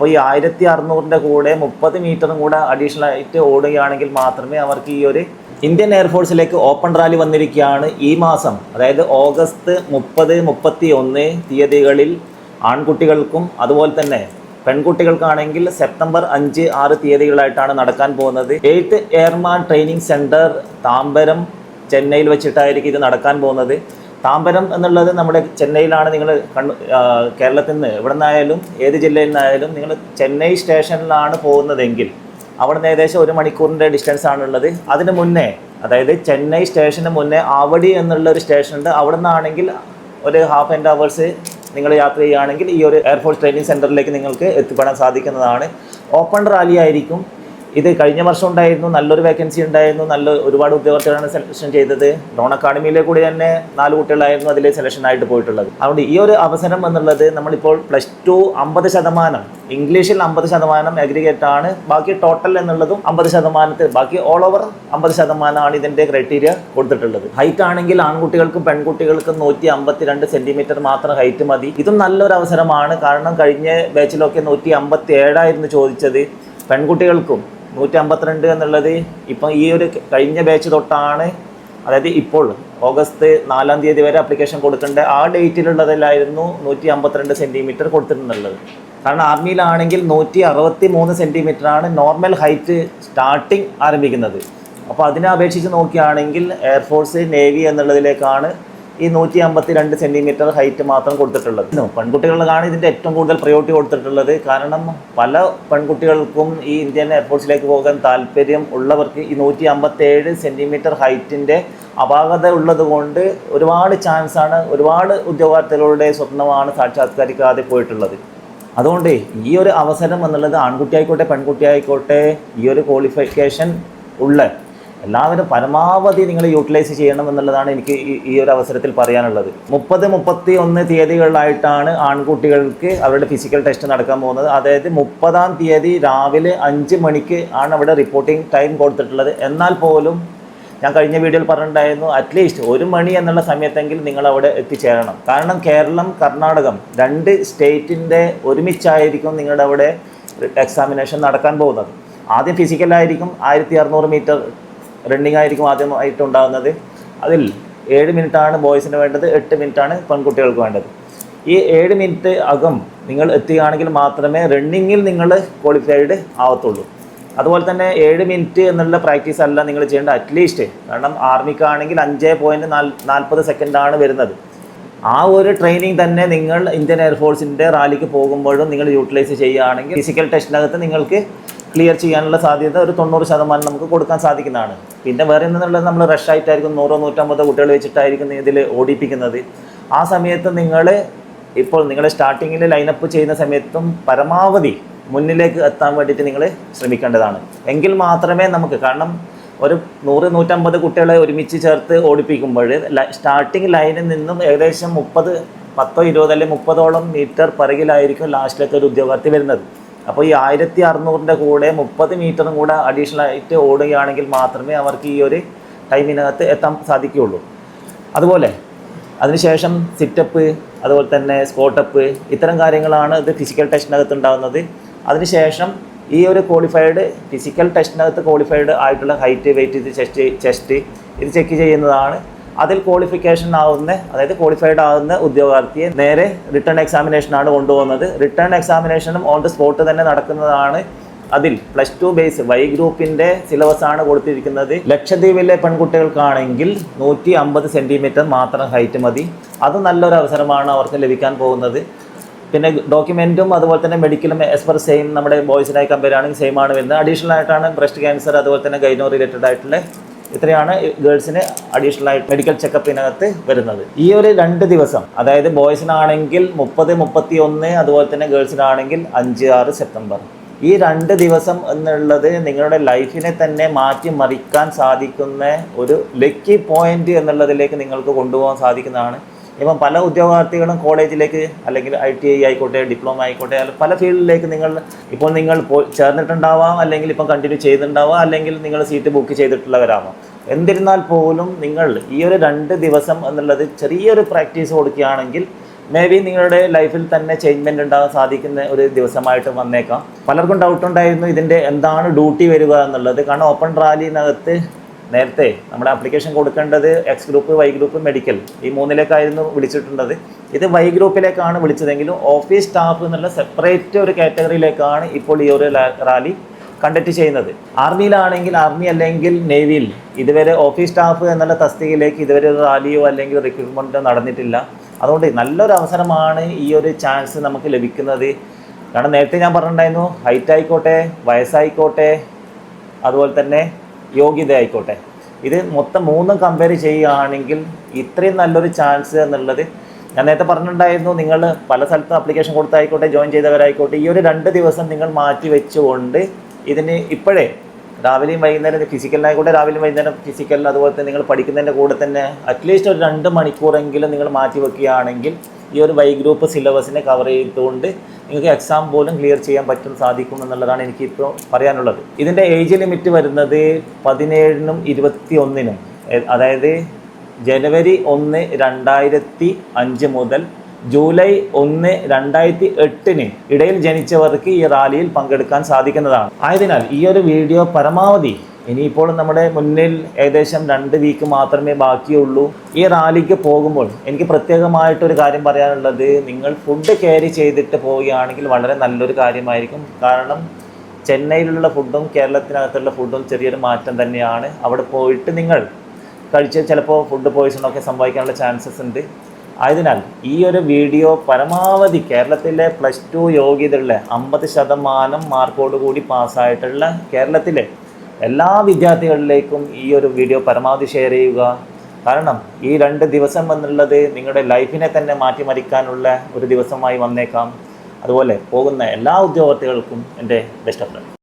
അപ്പോൾ ഈ 1600-ന്റെ കൂടെ 30 മീറ്ററും കൂടെ അഡീഷണൽ ആയിട്ട് ഓടുകയാണെങ്കിൽ മാത്രമേ അവർക്ക് ഈ ഒരു ഇന്ത്യൻ എയർഫോഴ്സിലേക്ക് ഓപ്പൺ റാലി വന്നിരിക്കുകയാണ്. ഈ മാസം, അതായത് ഓഗസ്റ്റ് 30, 31 തീയതികളിൽ ആൺകുട്ടികൾക്കും അതുപോലെ തന്നെ പെൺകുട്ടികൾക്കാണെങ്കിൽ സെപ്റ്റംബർ 5, 6 തീയതികളായിട്ടാണ് നടക്കാൻ പോകുന്നത്. 8th airman training centre Tambaram, ചെന്നൈയിൽ വെച്ചിട്ടായിരിക്കും ഇത് നടക്കാൻ പോകുന്നത്. താമ്പരം എന്നുള്ളത് നമ്മുടെ ചെന്നൈയിലാണ്. നിങ്ങൾ കേരളത്തിൽ നിന്ന് എവിടെ നിന്നായാലും ഏത് ജില്ലയിൽ നിന്നായാലും നിങ്ങൾ ചെന്നൈ സ്റ്റേഷനിലാണ് പോകുന്നതെങ്കിൽ അവിടെ നിന്ന് ഏകദേശം 1 മണിക്കൂറിൻ്റെ ഡിസ്റ്റൻസ് ആണുള്ളത്. അതിന് മുന്നേ, അതായത് ചെന്നൈ സ്റ്റേഷന് മുന്നേ ആവടി എന്നുള്ളൊരു സ്റ്റേഷനുണ്ട്. അവിടെ നിന്നാണെങ്കിൽ ഒരു ഹാഫ് ആൻഡ് അവേഴ്സ് നിങ്ങൾ യാത്ര ചെയ്യുകയാണെങ്കിൽ ഈ ഒരു എയർഫോഴ്സ് ട്രെയിനിങ് സെൻറ്ററിലേക്ക് നിങ്ങൾക്ക് എത്തിപ്പെടാൻ സാധിക്കുന്നതാണ്. ഓപ്പൺ റാലി ആയിരിക്കും. ഇത് കഴിഞ്ഞ വർഷം ഉണ്ടായിരുന്നു, നല്ലൊരു വേക്കൻസി ഉണ്ടായിരുന്നു, ഒരുപാട് ഉദ്യോഗസ്ഥരാണ് സെലക്ഷൻ ചെയ്തത്. ഡ്രോൺ അക്കാഡമിയിലെ കൂടി തന്നെ 4 കുട്ടികളായിരുന്നു അതിൽ സെലക്ഷൻ ആയിട്ട് പോയിട്ടുള്ളത്. അതുകൊണ്ട് ഈ ഒരു അവസരം എന്നുള്ളത് നമ്മളിപ്പോൾ +2 50%, ഇംഗ്ലീഷിൽ 50%, അഗ്രിഗേറ്റ് ആണ്. ബാക്കി ടോട്ടൽ എന്നുള്ളതും 50%, ബാക്കി ഓൾ ഓവർ 50% ഇതിൻ്റെ ക്രൈറ്റീരിയ കൊടുത്തിട്ടുള്ളത്. ഹൈറ്റ് ആണെങ്കിൽ ആൺകുട്ടികൾക്കും പെൺകുട്ടികൾക്കും 152 സെൻറ്റിമീറ്റർ മാത്രം ഹൈറ്റ് മതി. ഇതും നല്ലൊരു അവസരമാണ്. കാരണം കഴിഞ്ഞ ബാച്ചിലൊക്കെ 157 ചോദിച്ചത്. പെൺകുട്ടികൾക്കും 152 എന്നുള്ളത് ഇപ്പം ഈ ഒരു കഴിഞ്ഞ ബാച്ച് തൊട്ടാണ്, അതായത് ഇപ്പോൾ ഓഗസ്റ്റ് 4-ാം തീയതി വരെ അപ്ലിക്കേഷൻ കൊടുക്കേണ്ട ആ ഡേറ്റിലുള്ളതിലായിരുന്നു 152 സെൻറ്റിമീറ്റർ കൊടുത്തിട്ടുള്ളത്. കാരണം ആർമിയിലാണെങ്കിൽ 163 സെൻറ്റിമീറ്ററാണ് നോർമൽ ഹൈറ്റ് സ്റ്റാർട്ടിങ് ആരംഭിക്കുന്നത്. അപ്പോൾ അതിനെ അപേക്ഷിച്ച് നോക്കുകയാണെങ്കിൽ എയർഫോഴ്സ്, നേവി എന്നുള്ളതിലേക്കാണ് ഈ 152 സെൻറ്റിമീറ്റർ ഹൈറ്റ് മാത്രം കൊടുത്തിട്ടുള്ളത്. പെൺകുട്ടികൾക്കാണ് ഇതിൻ്റെ ഏറ്റവും കൂടുതൽ പ്രയോറിറ്റി കൊടുത്തിട്ടുള്ളത്. കാരണം പല പെൺകുട്ടികൾക്കും ഈ ഇന്ത്യൻ എയർഫോഴ്സിലേക്ക് പോകാൻ താല്പര്യം ഉള്ളവർക്ക് ഈ 157 സെൻറ്റിമീറ്റർ ഹൈറ്റിൻ്റെ അപാകത ഉള്ളത് കൊണ്ട് ഒരുപാട് ചാൻസാണ്, ഒരുപാട് ഉദ്യോഗാർത്ഥികളുടെ സ്വപ്നമാണ് സാക്ഷാത്കരിക്കാതെ പോയിട്ടുള്ളത്. അതുകൊണ്ട് ഈ ഒരു അവസരം എന്നുള്ളത് ആൺകുട്ടി ആയിക്കോട്ടെ പെൺകുട്ടി ആയിക്കോട്ടെ ഈ ഒരു ക്വാളിഫിക്കേഷൻ ഉള്ള എല്ലാവരും പരമാവധി നിങ്ങൾ യൂട്ടിലൈസ് ചെയ്യണം എന്നുള്ളതാണ് എനിക്ക് ഈ ഒരു അവസരത്തിൽ പറയാനുള്ളത്. 30, 31 തീയതികളിലായിട്ടാണ് ആൺകുട്ടികൾക്ക് അവരുടെ ഫിസിക്കൽ ടെസ്റ്റ് നടക്കാൻ പോകുന്നത്. അതായത് 30-ാം തീയതി രാവിലെ 5 മണിക്ക് ആണ് അവിടെ റിപ്പോർട്ടിംഗ് ടൈം കൊടുത്തിട്ടുള്ളത്. എന്നാൽ പോലും ഞാൻ കഴിഞ്ഞ വീഡിയോയിൽ പറഞ്ഞിട്ടുണ്ടായിരുന്നു, അറ്റ്ലീസ്റ്റ് 1 മണി എന്നുള്ള സമയത്തെങ്കിലും നിങ്ങൾ അവിടെ എത്തിച്ചേരണം. കാരണം കേരളം, കർണാടകം 2 സ്റ്റേറ്റിൻ്റെ ഒരുമിച്ചായിരിക്കും നിങ്ങളുടെ അവിടെ എക്സാമിനേഷൻ നടക്കാൻ പോകുന്നത്. ആദ്യം ഫിസിക്കലായിരിക്കും, 1600 മീറ്റർ റണ്ണിങ് ആയിരിക്കും ആദ്യമായിട്ട് ഉണ്ടാകുന്നത്. അതിൽ 7 മിനിറ്റാണ് ബോയ്സിന് വേണ്ടത്, 8 മിനിറ്റാണ് പെൺകുട്ടികൾക്ക് വേണ്ടത്. ഈ 7 മിനിറ്റ് അകം നിങ്ങൾ എത്തുകയാണെങ്കിൽ മാത്രമേ റണ്ണിങ്ങിൽ നിങ്ങൾ ക്വാളിഫൈഡ് ആവത്തുള്ളൂ. അതുപോലെ തന്നെ 7 മിനിറ്റ് എന്നുള്ള പ്രാക്ടീസ് അല്ല നിങ്ങൾ ചെയ്യേണ്ട. അറ്റ്ലീസ്റ്റ്, കാരണം ആർമിക്കാണെങ്കിൽ 5.40 സെക്കൻഡാണ് വരുന്നത്. ആ ഒരു ട്രെയിനിങ് തന്നെ നിങ്ങൾ ഇന്ത്യൻ എയർഫോഴ്സിൻ്റെ റാലിക്ക് പോകുമ്പോഴും നിങ്ങൾ യൂട്ടിലൈസ് ചെയ്യുകയാണെങ്കിൽ ഫിസിക്കൽ ടെസ്റ്റിനകത്ത് നിങ്ങൾക്ക് ക്ലിയർ ചെയ്യാനുള്ള സാധ്യത ഒരു 90% നമുക്ക് കൊടുക്കാൻ സാധിക്കുന്നതാണ്. പിന്നെ വേറെ എന്നുള്ളത് നമ്മൾ റഷായിട്ടായിരിക്കും 100-150 കുട്ടികൾ വെച്ചിട്ടായിരിക്കും ഇതിൽ ഓടിപ്പിക്കുന്നത്. ആ സമയത്ത് നിങ്ങൾ ഇപ്പോൾ നിങ്ങൾ സ്റ്റാർട്ടിങ്ങിൽ ലൈനപ്പ് ചെയ്യുന്ന സമയത്തും പരമാവധി മുന്നിലേക്ക് എത്താൻ വേണ്ടിയിട്ട് നിങ്ങൾ ശ്രമിക്കേണ്ടതാണ്. എങ്കിൽ മാത്രമേ നമുക്ക്, കാരണം ഒരു 100-150 കുട്ടികളെ ഒരുമിച്ച് ചേർത്ത് ഓടിപ്പിക്കുമ്പോൾ സ്റ്റാർട്ടിങ് ലൈനിൽ നിന്നും ഏകദേശം 10, 20 അല്ലെങ്കിൽ 30ഓളം മീറ്റർ പിറകിലായിരിക്കും ലാസ്റ്റിലത്തെ ഒരു ഉദ്യോഗാർത്ഥി വരുന്നത്. അപ്പോൾ ഈ 1600-ന്റെ കൂടെ 30 മീറ്ററും കൂടെ അഡീഷണൽ ആയിട്ട് ഓടുകയാണെങ്കിൽ മാത്രമേ അവർക്ക് ഈ ഒരു ടൈമിനകത്ത് എത്താൻ സാധിക്കുകയുള്ളൂ. അതുപോലെ അതിനുശേഷം സിറ്റപ്പ്, അതുപോലെ തന്നെ സ്കോട്ടപ്പ്, ഇത്തരം കാര്യങ്ങളാണ് ഇത് ഫിസിക്കൽ ടെസ്റ്റിനകത്ത് ഉണ്ടാകുന്നത്. അതിനുശേഷം ഈ ഒരു ക്വാളിഫൈഡ് ഫിസിക്കൽ ടെസ്റ്റിനകത്ത് ക്വാളിഫൈഡ് ആയിട്ടുള്ള ഹൈറ്റ്, വെയിറ്റ്, ചെസ്റ്റ് ഇത് ചെക്ക് ചെയ്യുന്നതാണ്. അതിൽ ക്വാളിഫിക്കേഷൻ ആവുന്ന, അതായത് ക്വാളിഫൈഡ് ആകുന്ന ഉദ്യോഗാർത്ഥിയെ നേരെ റിട്ടേൺ എക്സാമിനേഷനാണ് കൊണ്ടുപോകുന്നത്. റിട്ടേൺ എക്സാമിനേഷനും ഓൺ ദ സ്പോട്ട് തന്നെ നടക്കുന്നതാണ്. അതിൽ +2 ബേസ് Y ഗ്രൂപ്പിൻ്റെ സിലബസാണ് കൊടുത്തിരിക്കുന്നത്. ലക്ഷദ്വീപിലെ പെൺകുട്ടികൾക്കാണെങ്കിൽ 150 സെൻറ്റിമീറ്റർ മാത്രം ഹൈറ്റ് മതി. അത് നല്ലൊരു അവസരമാണ് അവർക്ക് ലഭിക്കാൻ പോകുന്നത്. പിന്നെ ഡോക്യുമെൻറ്റും അതുപോലെ തന്നെ മെഡിക്കലും ആസ് പെർ സെയിം നമ്മുടെ ബോയ്സിനായി കമ്പയർ ആണെങ്കിൽ സെയിം ആണ് വരുന്നത്. അഡീഷണൽ ആയിട്ടാണ് ബ്രസ്റ്റ് ക്യാൻസർ, അതുപോലെ തന്നെ ഗൈനോ റിലേറ്റഡ് ആയിട്ടുള്ള ഇത്രയാണ് ഗേൾസിന് അഡീഷണൽ ആയിട്ട് മെഡിക്കൽ ചെക്കപ്പിനകത്ത് വരുന്നത്. ഈ ഒരു 2 ദിവസം, അതായത് ബോയ്സിനാണെങ്കിൽ 30, 31, അതുപോലെ തന്നെ ഗേൾസിനാണെങ്കിൽ 5, 6 സെപ്റ്റംബർ, ഈ 2 ദിവസം എന്നുള്ളത് നിങ്ങളുടെ ലൈഫിനെ തന്നെ മാറ്റിമറിക്കാൻ സാധിക്കുന്ന ഒരു ലക്കി പോയിന്റ് എന്നുള്ളതിലേക്ക് നിങ്ങൾക്ക് കൊണ്ടുപോകാൻ സാധിക്കുന്നതാണ്. ഇപ്പം പല ഉദ്യോഗാർത്ഥികളും കോളേജിലേക്ക് അല്ലെങ്കിൽ ITI ആയിക്കോട്ടെ, ഡിപ്ലോമ ആയിക്കോട്ടെ, പല ഫീൽഡിലേക്ക് നിങ്ങൾ ചേർന്നിട്ടുണ്ടാവാം, അല്ലെങ്കിൽ ഇപ്പം കണ്ടിന്യൂ ചെയ്തിട്ടുണ്ടാവാം, അല്ലെങ്കിൽ നിങ്ങൾ സീറ്റ് ബുക്ക് ചെയ്തിട്ടുള്ളവരാവാം. എന്നിരുന്നാൽ പോലും നിങ്ങൾ ഈ ഒരു 2 ദിവസം എന്നുള്ളത് ചെറിയൊരു പ്രാക്ടീസ് കൊടുക്കുകയാണെങ്കിൽ മേ ബി നിങ്ങളുടെ ലൈഫിൽ തന്നെ ചേഞ്ച്മെൻറ്റ് ഉണ്ടാകാൻ സാധിക്കുന്ന ഒരു ദിവസമായിട്ട് വന്നേക്കാം. പലർക്കും ഡൗട്ട് ഉണ്ടായിരുന്നു ഇതിൻ്റെ എന്താണ് ഡ്യൂട്ടി വരിക എന്നുള്ളത്. കാരണം ഓപ്പൺ റാലിനകത്ത് നേരത്തെ നമ്മുടെ ആപ്ലിക്കേഷൻ കൊടുക്കേണ്ടത് X group, Y group, medical ഈ മൂന്നിലേക്കായിരുന്നു വിളിച്ചിട്ടുള്ളത്. ഇത് വൈ ഗ്രൂപ്പിലേക്കാണ് വിളിച്ചതെങ്കിലും ഓഫീസ് സ്റ്റാഫ് എന്നുള്ള സെപ്പറേറ്റ് ഒരു കാറ്റഗറിയിലേക്കാണ് ഇപ്പോൾ ഈ ഒരു റാലി കണ്ടക്ട് ചെയ്യുന്നത്. ആർമിയിലാണെങ്കിൽ ആർമി അല്ലെങ്കിൽ നേവിയിൽ ഇതുവരെ ഓഫീസ് സ്റ്റാഫ് എന്നുള്ള തസ്തികയിലേക്ക് ഇതുവരെ ഒരു റാലിയോ അല്ലെങ്കിൽ റിക്രൂട്ട്മെൻറ്റോ നടന്നിട്ടില്ല. അതുകൊണ്ട് നല്ലൊരു അവസരമാണ് ഈ ഒരു ചാൻസ് നമുക്ക് ലഭിക്കുന്നത്. കാരണം നേരത്തെ ഞാൻ പറഞ്ഞിട്ടുണ്ടായിരുന്നു, ഹൈറ്റ് ആയിക്കോട്ടെ, വയസ്സായിക്കോട്ടെ, അതുപോലെ തന്നെ യോഗ്യത ആയിക്കോട്ടെ, ഇത് മൊത്തം മൂന്നും കമ്പയർ ചെയ്യുകയാണെങ്കിൽ ഇത്രയും നല്ലൊരു ചാൻസ് എന്നുള്ളത് ഞാൻ നേരത്തെ പറഞ്ഞിട്ടുണ്ടായിരുന്നു. നിങ്ങൾ പല സ്ഥലത്തും ആപ്ലിക്കേഷൻ കൊടുത്തായിക്കോട്ടെ, ജോയിൻ ചെയ്തവരായിക്കോട്ടെ, ഈ ഒരു 2 ദിവസം നിങ്ങൾ മാറ്റി വെച്ചുകൊണ്ട് ഇതിന് ഇപ്പോഴേ രാവിലെയും വൈകുന്നേരം ഫിസിക്കലിനായിക്കോട്ടെ, രാവിലെയും വൈകുന്നേരം ഫിസിക്കൽ, അതുപോലെ തന്നെ നിങ്ങൾ പഠിക്കുന്നതിൻ്റെ കൂടെ തന്നെ അറ്റ്ലീസ്റ്റ് ഒരു 2 മണിക്കൂറെങ്കിലും നിങ്ങൾ മാറ്റി വെക്കുകയാണെങ്കിൽ ഈ ഒരു വൈ ഗ്രൂപ്പ് സിലബസിനെ കവർ ചെയ്തുകൊണ്ട് നിങ്ങൾക്ക് എക്സാം പോലും ക്ലിയർ ചെയ്യാൻ സാധിക്കും എന്നുള്ളതാണ് എനിക്കിപ്പോൾ പറയാനുള്ളത്. ഇതിൻ്റെ ഏജ് ലിമിറ്റ് വരുന്നത് 17-നും 21-നും, അതായത് ജനുവരി 1, 2005 മുതൽ ജൂലൈ 1, 2008 ഇടയിൽ ജനിച്ചവർക്ക് ഈ റാലിയിൽ പങ്കെടുക്കാൻ സാധിക്കുന്നതാണ്. ആയതിനാൽ ഈ ഒരു വീഡിയോ പരമാവധി, ഇനിയിപ്പോൾ നമ്മുടെ മുന്നിൽ ഏകദേശം 2 വീക്ക് മാത്രമേ ബാക്കിയുള്ളൂ ഈ റാലിക്ക് പോകുമ്പോൾ, എനിക്ക് പ്രത്യേകമായിട്ടൊരു കാര്യം പറയാനുള്ളത്, നിങ്ങൾ ഫുഡ് ക്യാരി ചെയ്തിട്ട് പോവുകയാണെങ്കിൽ വളരെ നല്ലൊരു കാര്യമായിരിക്കും. കാരണം ചെന്നൈയിലുള്ള ഫുഡും കേരളത്തിനകത്തുള്ള ഫുഡും ചെറിയൊരു മാറ്റം തന്നെയാണ്. അവിടെ പോയിട്ട് നിങ്ങൾ കഴിച്ച് ചിലപ്പോൾ ഫുഡ് പോയിസണൊക്കെ സംഭവിക്കാനുള്ള ചാൻസസ് ഉണ്ട്. ആയതിനാൽ ഈ ഒരു വീഡിയോ പരമാവധി കേരളത്തിലെ +2 യോഗ്യതയുള്ള 50% മാർക്കോട് കൂടി പാസ്സായിട്ടുള്ള കേരളത്തിലെ എല്ലാ വിദ്യാർത്ഥികളിലേക്കും ഈ ഒരു വീഡിയോ പരമാവധി ഷെയർ ചെയ്യുക. കാരണം ഈ 2 ദിവസം എന്നുള്ളത് നിങ്ങളുടെ ലൈഫിനെ തന്നെ മാറ്റിമറിക്കാനുള്ള ഒരു ദിവസമായി വന്നേക്കാം. അതുപോലെ പോകുന്ന എല്ലാ ഉദ്യോഗാർത്ഥികൾക്കും എൻ്റെ ബെസ്റ്റ് ഓഫ് ലക്ക്.